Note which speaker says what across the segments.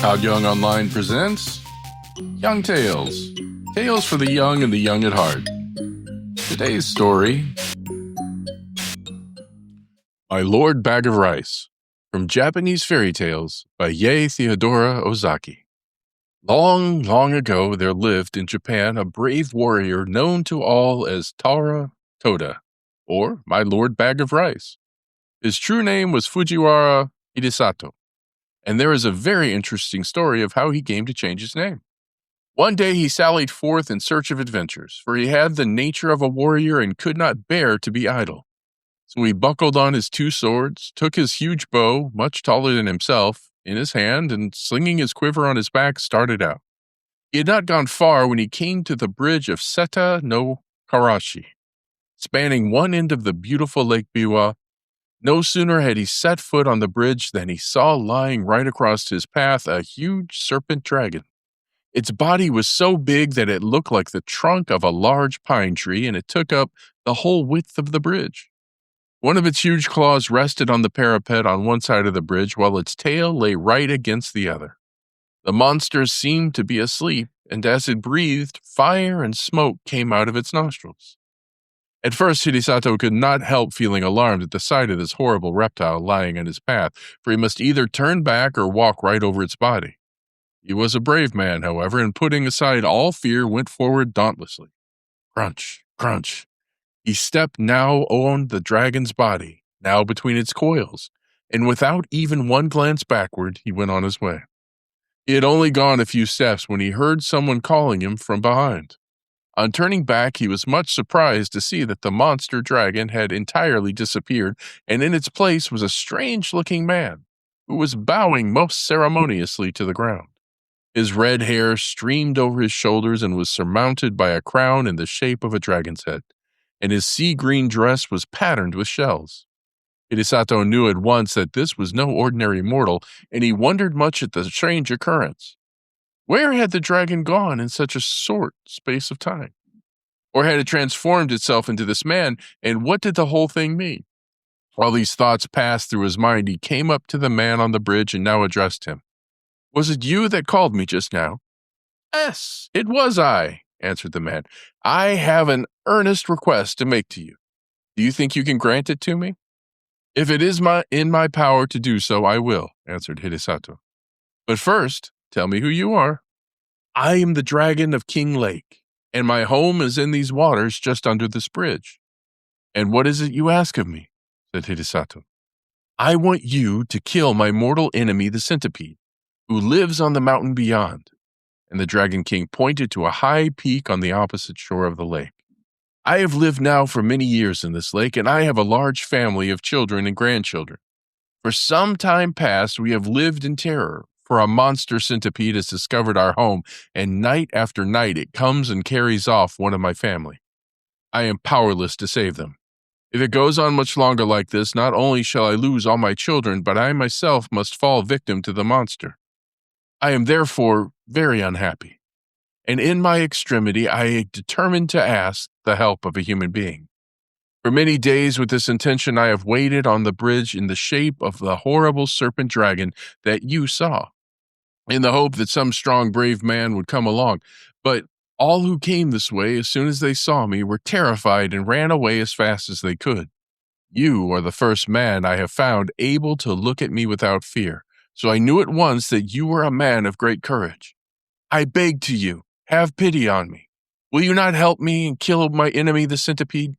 Speaker 1: Todd Young Online presents Young Tales. Tales for the young and the young at heart. Today's story, My Lord Bag of Rice, from Japanese Fairy Tales by Theodora Ozaki. Long, long ago there lived in Japan a brave warrior known to all as Toda, or My Lord Bag of Rice. His true name was Fujiwara Hidesato, and there is a very interesting story of how he came to change his name. One day he sallied forth in search of adventures, for he had the nature of a warrior and could not bear to be idle. So he buckled on his two swords, took his huge bow, much taller than himself, in his hand, and slinging his quiver on his back, started out. He had not gone far when he came to the bridge of Seta no Karashi, spanning one end of the beautiful Lake Biwa. No sooner had he set foot on the bridge than he saw lying right across his path a huge serpent-dragon. Its body was so big that it looked like the trunk of a large pine tree, and it took up the whole width of the bridge. One of its huge claws rested on the parapet on one side of the bridge, while its tail lay right against the other. The monster seemed to be asleep, and as it breathed, fire and smoke came out of its nostrils. At first, Hidesato could not help feeling alarmed at the sight of this horrible reptile lying in his path, for he must either turn back or walk right over its body. He was a brave man, however, and putting aside all fear, went forward dauntlessly. Crunch, crunch. He stepped now on the dragon's body, now between its coils, and without even one glance backward, he went on his way. He had only gone a few steps when he heard someone calling him from behind. On turning back, he was much surprised to see that the monster dragon had entirely disappeared, and in its place was a strange-looking man, who was bowing most ceremoniously to the ground. His red hair streamed over his shoulders and was surmounted by a crown in the shape of a dragon's head, and his sea-green dress was patterned with shells. Hidesato knew at once that this was no ordinary mortal, and he wondered much at the strange occurrence. Where had the dragon gone in such a short space of time? Or had it transformed itself into this man, and what did the whole thing mean? While these thoughts passed through his mind, he came up to the man on the bridge and now addressed him. "Was it you that called me just now?" "Yes, it was I," answered the man. "I have an earnest request to make to you. Do you think you can grant it to me?" "If it is in my power to do so, I will," answered Hidesato. "But first, tell me who you are." "I am the dragon of King Lake, and my home is in these waters just under this bridge." "And what is it you ask of me?" said Hidesato. "I want you to kill my mortal enemy, the centipede, who lives on the mountain beyond." And the Dragon King pointed to a high peak on the opposite shore of the lake. "I have lived now for many years in this lake, and I have a large family of children and grandchildren. For some time past, we have lived in terror, for a monster centipede has discovered our home, and night after night it comes and carries off one of my family. I am powerless to save them. If it goes on much longer like this, not only shall I lose all my children, but I myself must fall victim to the monster. I am therefore very unhappy, and in my extremity I determined to ask the help of a human being. For many days with this intention I have waited on the bridge in the shape of the horrible serpent-dragon that you saw, in the hope that some strong, brave man would come along. But all who came this way, as soon as they saw me, were terrified and ran away as fast as they could. You are the first man I have found able to look at me without fear, so I knew at once that you were a man of great courage. I beg to you, have pity on me. Will you not help me and kill my enemy, the centipede?"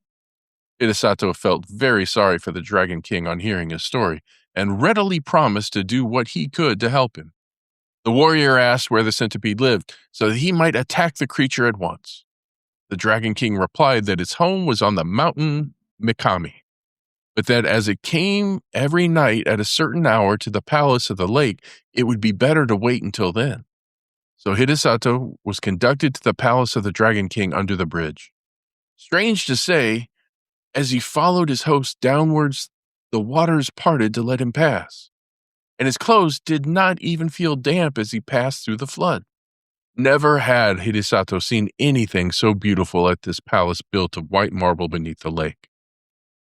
Speaker 1: Hidesato felt very sorry for the Dragon King on hearing his story, and readily promised to do what he could to help him. The warrior asked where the centipede lived, so that he might attack the creature at once. The Dragon King replied that its home was on the mountain Mikami, but that as it came every night at a certain hour to the palace of the lake, it would be better to wait until then. So Hidesato was conducted to the palace of the Dragon King under the bridge. Strange to say, as he followed his host downwards, the waters parted to let him pass, and his clothes did not even feel damp as he passed through the flood. Never had Hidesato seen anything so beautiful at this palace built of white marble beneath the lake.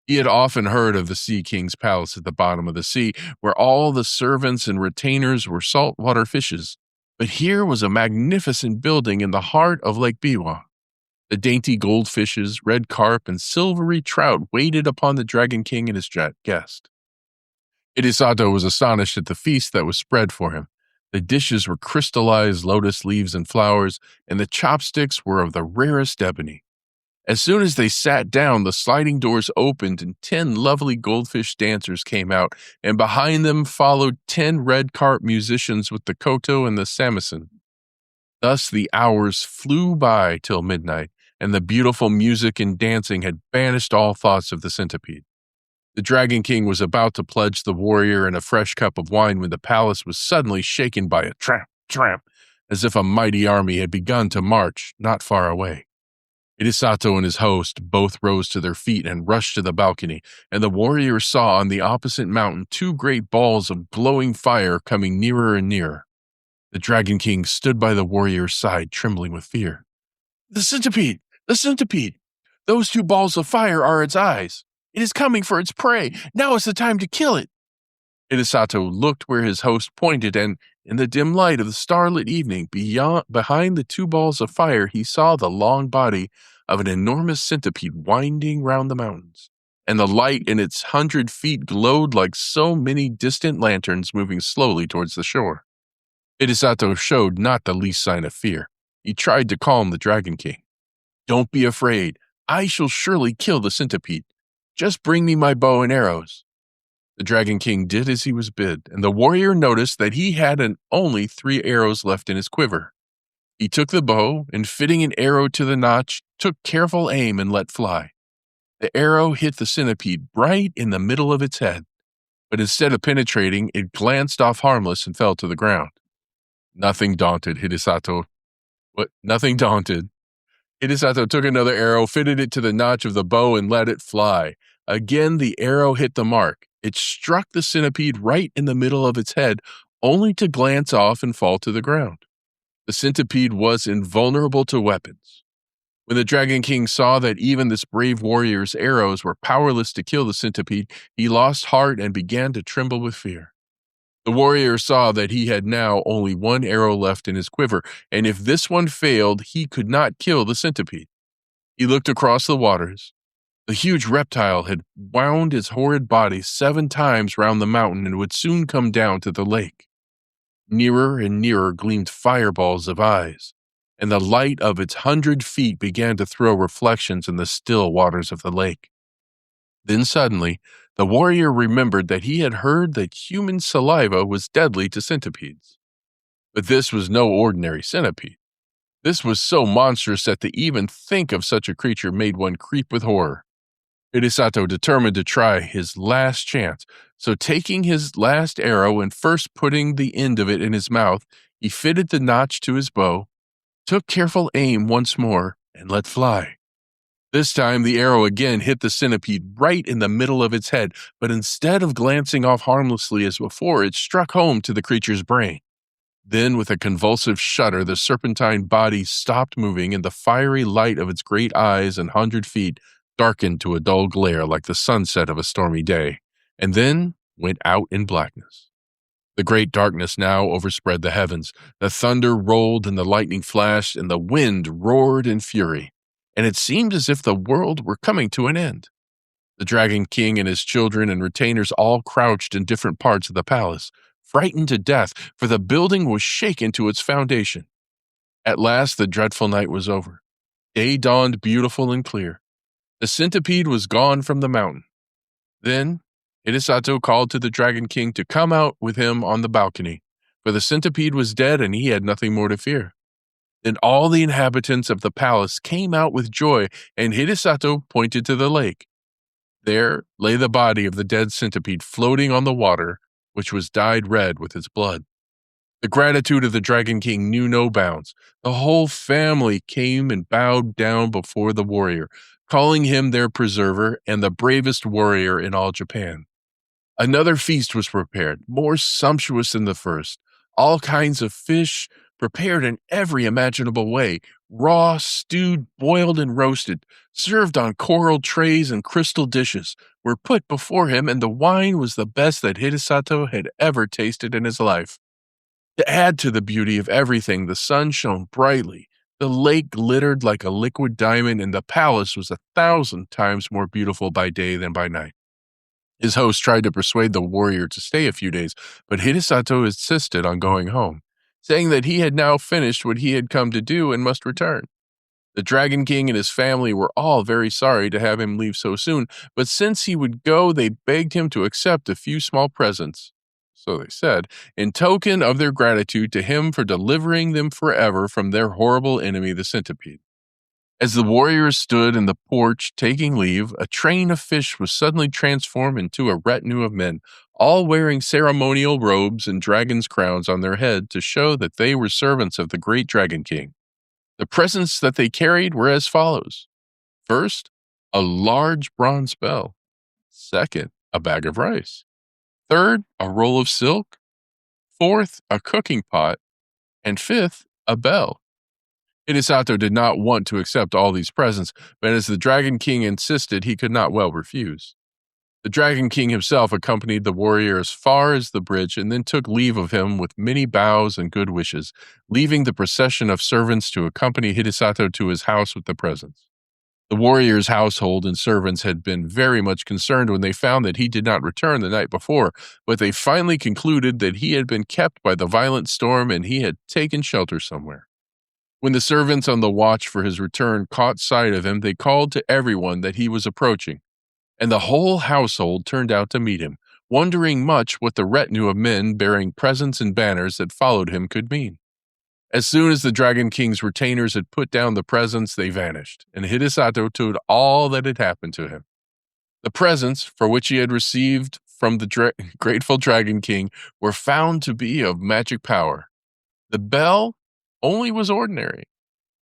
Speaker 1: He had often heard of the Sea King's palace at the bottom of the sea, where all the servants and retainers were saltwater fishes. But here was a magnificent building in the heart of Lake Biwa. The dainty goldfishes, red carp, and silvery trout waited upon the Dragon King and his guest. Hidesato was astonished at the feast that was spread for him. The dishes were crystallized lotus leaves and flowers, and the chopsticks were of the rarest ebony. As soon as they sat down, the sliding doors opened and 10 lovely goldfish dancers came out, and behind them followed 10 red carp musicians with the koto and the samisen. Thus the hours flew by till midnight, and the beautiful music and dancing had banished all thoughts of the centipede. The Dragon King was about to pledge the warrior in a fresh cup of wine when the palace was suddenly shaken by a tramp, tramp, as if a mighty army had begun to march not far away. Hidesato and his host both rose to their feet and rushed to the balcony, and the warrior saw on the opposite mountain 2 great balls of glowing fire coming nearer and nearer. The Dragon King stood by the warrior's side, trembling with fear. "The centipede! The centipede! Those 2 balls of fire are its eyes. It is coming for its prey. Now is the time to kill it." Hidesato looked where his host pointed, and in the dim light of the starlit evening, behind the 2 balls of fire, he saw the long body of an enormous centipede winding round the mountains, and the light in its 100 feet glowed like so many distant lanterns moving slowly towards the shore. Hidesato showed not the least sign of fear. He tried to calm the Dragon King. "Don't be afraid. I shall surely kill the centipede. Just bring me my bow and arrows." The Dragon King did as he was bid, and the warrior noticed that he had only 3 arrows left in his quiver. He took the bow, and fitting an arrow to the notch, took careful aim and let fly. The arrow hit the centipede right in the middle of its head, but instead of penetrating, it glanced off harmless and fell to the ground. Nothing daunted, Hidesato took another arrow, fitted it to the notch of the bow, and let it fly. Again, the arrow hit the mark. It struck the centipede right in the middle of its head, only to glance off and fall to the ground. The centipede was invulnerable to weapons. When the Dragon King saw that even this brave warrior's arrows were powerless to kill the centipede, he lost heart and began to tremble with fear. The warrior saw that he had now only 1 arrow left in his quiver, and if this one failed, he could not kill the centipede. He looked across the waters. The huge reptile had wound its horrid body 7 times round the mountain and would soon come down to the lake. Nearer and nearer gleamed fireballs of eyes, and the light of its 100 feet began to throw reflections in the still waters of the lake. Then suddenly, the warrior remembered that he had heard that human saliva was deadly to centipedes. But this was no ordinary centipede. This was so monstrous that to even think of such a creature made one creep with horror. Hidesato determined to try his last chance, so taking his last arrow and first putting the end of it in his mouth, he fitted the notch to his bow, took careful aim once more, and let fly. This time the arrow again hit the centipede right in the middle of its head, but instead of glancing off harmlessly as before, it struck home to the creature's brain. Then, with a convulsive shudder, the serpentine body stopped moving, and the fiery light of its great eyes and 100 feet darkened to a dull glare like the sunset of a stormy day, and then went out in blackness. The great darkness now overspread the heavens. The thunder rolled and the lightning flashed, and the wind roared in fury, and it seemed as if the world were coming to an end. The Dragon King and his children and retainers all crouched in different parts of the palace, frightened to death, for the building was shaken to its foundation. At last the dreadful night was over. Day dawned beautiful and clear. The centipede was gone from the mountain. Then Hidesato called to the Dragon King to come out with him on the balcony, for the centipede was dead and he had nothing more to fear. Then all the inhabitants of the palace came out with joy, and Hidesato pointed to the lake. There lay the body of the dead centipede floating on the water, which was dyed red with its blood. The gratitude of the Dragon King knew no bounds. The whole family came and bowed down before the warrior, calling him their preserver and the bravest warrior in all Japan. Another feast was prepared, more sumptuous than the first. All kinds of fish, prepared in every imaginable way, raw, stewed, boiled, and roasted, served on coral trays and crystal dishes, were put before him, and the wine was the best that Hidesato had ever tasted in his life. To add to the beauty of everything, the sun shone brightly, the lake glittered like a liquid diamond, and the palace was 1,000 times more beautiful by day than by night. His host tried to persuade the warrior to stay a few days, but Hidesato insisted on going home, saying that he had now finished what he had come to do and must return. The Dragon King and his family were all very sorry to have him leave so soon, but since he would go, they begged him to accept a few small presents, so they said, in token of their gratitude to him for delivering them forever from their horrible enemy, the centipede. As the warriors stood in the porch taking leave, a train of fish was suddenly transformed into a retinue of men, all wearing ceremonial robes and dragon's crowns on their head to show that they were servants of the great Dragon King. The presents that they carried were as follows. First, a large bronze bell. Second, a bag of rice. Third, a roll of silk. Fourth, a cooking pot. And fifth, a bell. Hidesato did not want to accept all these presents, but as the Dragon King insisted, he could not well refuse. The Dragon King himself accompanied the warrior as far as the bridge and then took leave of him with many bows and good wishes, leaving the procession of servants to accompany Hidesato to his house with the presents. The warrior's household and servants had been very much concerned when they found that he did not return the night before, but they finally concluded that he had been kept by the violent storm and he had taken shelter somewhere. When the servants on the watch for his return caught sight of him, they called to everyone that he was approaching, and the whole household turned out to meet him, wondering much what the retinue of men bearing presents and banners that followed him could mean. As soon as the Dragon King's retainers had put down the presents, they vanished, and Hidesato told all that had happened to him. The presents, for which he had received from the grateful Dragon King, were found to be of magic power. The bell only was ordinary,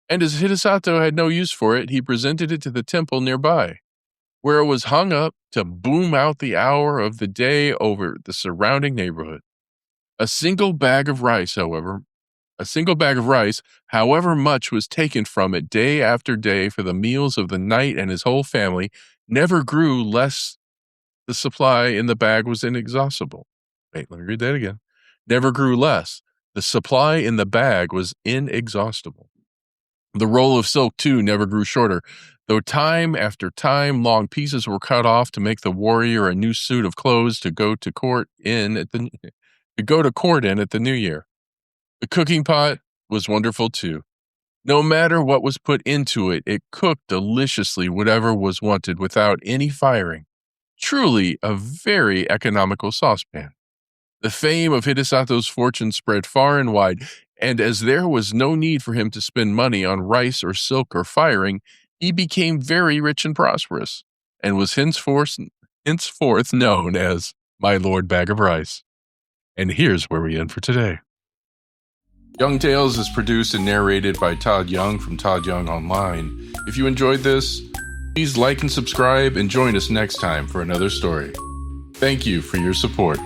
Speaker 1: and as Hidesato had no use for it, he presented it to the temple nearby, where it was hung up to boom out the hour of the day over the surrounding neighborhood. A single bag of rice, however much was taken from it day after day for the meals of the knight and his whole family, never grew less the supply in the bag was inexhaustible. Wait, let me read that again. Never grew less. The supply in the bag was inexhaustible. The roll of silk, too, never grew shorter, though time after time long pieces were cut off to make the warrior a new suit of clothes to go to court in at the new year. The cooking pot was wonderful, too. No matter what was put into it, it cooked deliciously whatever was wanted without any firing. Truly a very economical saucepan. The fame of Hidesato's fortune spread far and wide, and as there was no need for him to spend money on rice or silk or firing, he became very rich and prosperous, and was henceforth known as My Lord Bag of Rice. And here's where we end for today. Young Tales is produced and narrated by Todd Young from Todd Young Online. If you enjoyed this, please like and subscribe and join us next time for another story. Thank you for your support.